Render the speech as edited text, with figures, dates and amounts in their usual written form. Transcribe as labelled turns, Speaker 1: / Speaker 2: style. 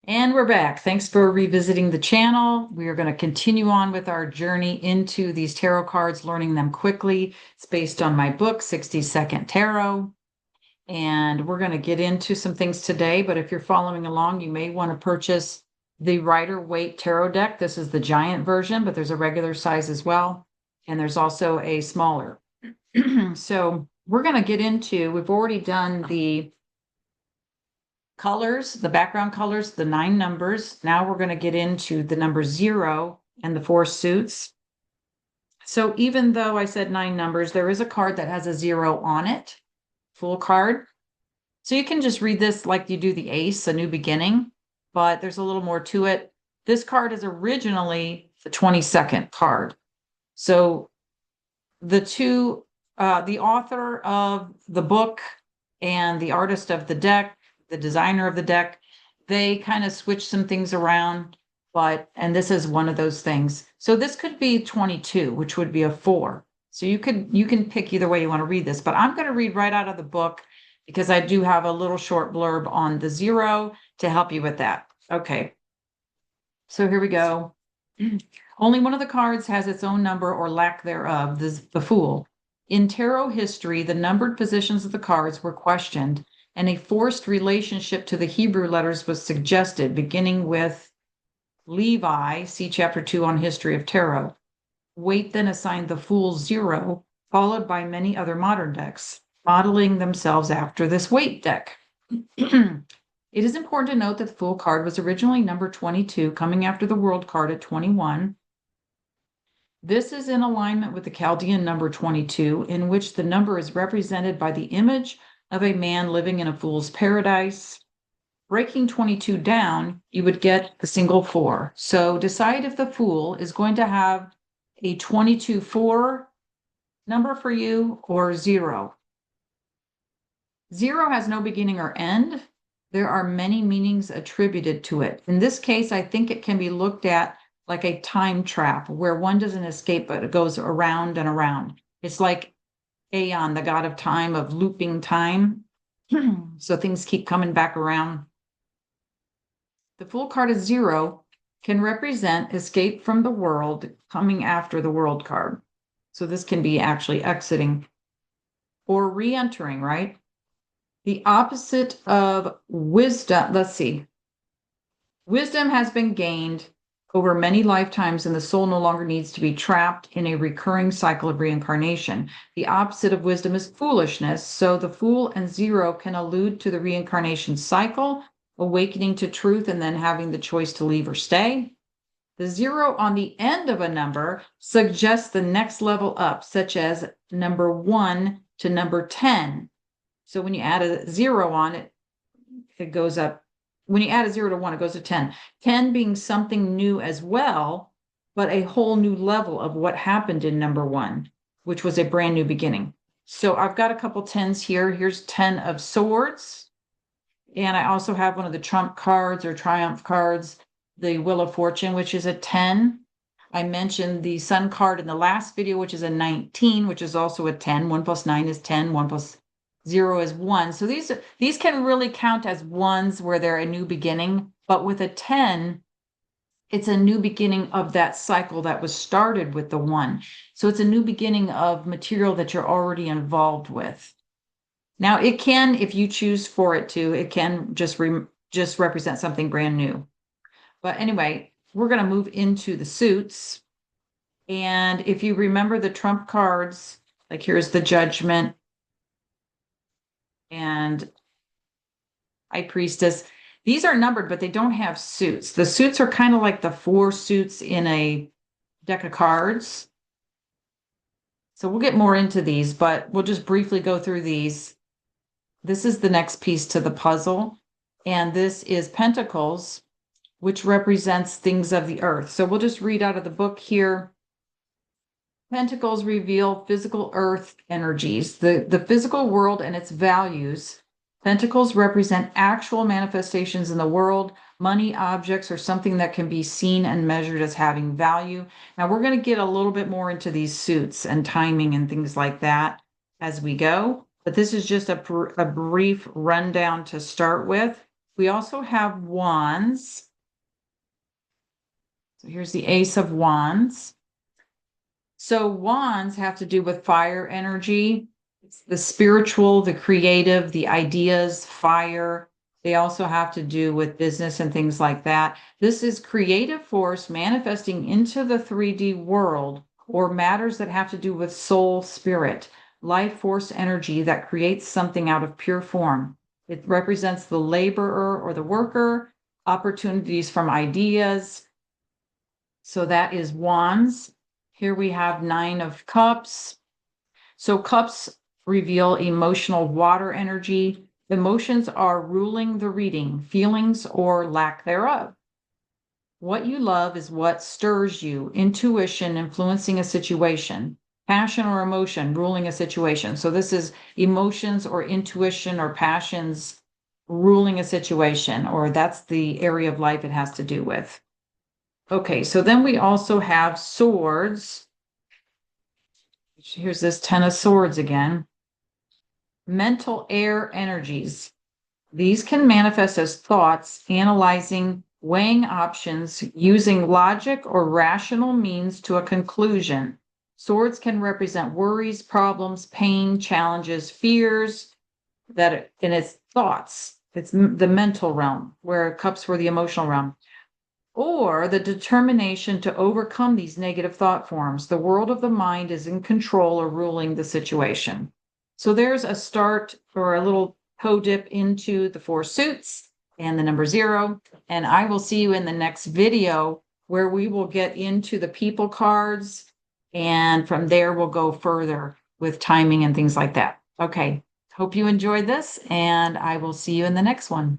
Speaker 1: And we're back. Thanks for revisiting the channel. We are going to continue on with our journey into these tarot cards, learning them quickly. It's based on my book, 60-Second Tarot. And we're going to get into some things today. But if you're following along, you may want to purchase the Rider-Waite Tarot deck. This is the giant version, but there's a regular size as well. And there's also a smaller. So we're going to get into, we've already done the colors, the background colors, the 9 numbers. Now we're going to get into the number 0 and the 4 suits. So even though I said 9 numbers, there is a card that has a 0 on it, full card. So you can just read this like you do the ace, a new beginning, but there's a little more to it. This card is originally the 22nd card. So the author of the book and the artist of the deck, the designer of the deck, they kind of switch some things around, and this is one of those things. So this could be 22, which would be a 4. So you can pick either way you want to read this, but I'm going to read right out of the book because I do have a little short blurb on the 0 to help you with that. Okay. So here we go. Only one of the cards has its own number or lack thereof, the Fool. In tarot history, the numbered positions of the cards were questioned, and a forced relationship to the Hebrew letters was suggested, beginning with Levi, see Chapter 2 on History of Tarot. Waite then assigned the Fool 0, followed by many other modern decks, modeling themselves after this Waite deck. It is important to note that the Fool card was originally number 22, coming after the World card at 21. This is in alignment with the Chaldean number 22, in which the number is represented by the image of a man living in a fool's paradise. Breaking 22 down, you would get the single 4. So decide if the Fool is going to have a 22-4 number for you or 0. 0 has no beginning or end. There are many meanings attributed to it. In this case, I think it can be looked at like a time trap where one doesn't escape, but it goes around and around. It's like Aeon, the god of time, of looping time. So things keep coming back around. The Fool card is 0, can represent escape from the world coming after the World card. So this can be actually exiting or re-entering, right? The opposite of wisdom, let's see. Wisdom has been gained over many lifetimes, and the soul no longer needs to be trapped in a recurring cycle of reincarnation. The opposite of wisdom is foolishness, so the Fool and 0 can allude to the reincarnation cycle, awakening to truth, and then having the choice to leave or stay. The 0 on the end of a number suggests the next level up, such as number 1 to number 10. So when you add a 0 on it, it goes up. When you add a 0 to 1, it goes to 10. 10 being something new as well, but a whole new level of what happened in number 1, which was a brand new beginning. So I've got a couple 10s here. Here's 10 of swords. And I also have one of the trump cards or triumph cards, the Wheel of Fortune, which is a 10. I mentioned the Sun card in the last video, which is a 19, which is also a 10. 1 plus 9 is 10. 1 plus 0 is 1. So these can really count as ones where they're a new beginning. But with a 10, it's a new beginning of that cycle that was started with the 1. So it's a new beginning of material that you're already involved with. Now it can, if you choose for it to, it can just represent something brand new. But anyway, we're going to move into the suits. And if you remember the trump cards, like here's the Judgment and High Priestess. These are numbered, but they don't have suits. The suits are kind of like the 4 suits in a deck of cards. So we'll get more into these, but we'll just briefly go through these. This is the next piece to the puzzle. And this is Pentacles, which represents things of the earth. So we'll just read out of the book here. Pentacles reveal physical earth energies, the physical world and its values. Pentacles represent actual manifestations in the world, money, objects, or something that can be seen and measured as having value. Now we're going to get a little bit more into these suits and timing and things like that as we go. But this is just a brief rundown to start with. We also have wands. So here's the Ace of Wands. So wands have to do with fire energy. It's the spiritual, the creative, the ideas, fire. They also have to do with business and things like that. This is creative force manifesting into the 3D world or matters that have to do with soul, spirit, life force energy that creates something out of pure form. It represents the laborer or the worker, opportunities from ideas. So that is wands. Here we have 9 of cups. So cups reveal emotional water energy. Emotions are ruling the reading, feelings or lack thereof. What you love is what stirs you, intuition influencing a situation, passion or emotion ruling a situation. So this is emotions or intuition or passions ruling a situation, or that's the area of life it has to do with. Okay, so then we also have swords. Here's this 10 of swords again. Mental air energies. These can manifest as thoughts, analyzing, weighing options, using logic or rational means to a conclusion. Swords can represent worries, problems, pain, challenges, fears, and it's thoughts. It's the mental realm, where cups were the emotional realm, or the determination to overcome these negative thought forms. The world of the mind is in control or ruling the situation. So there's a start or a little toe dip into the 4 suits and the number 0. And I will see you in the next video where we will get into the people cards. And from there, we'll go further with timing and things like that. Okay. Hope you enjoyed this, and I will see you in the next one.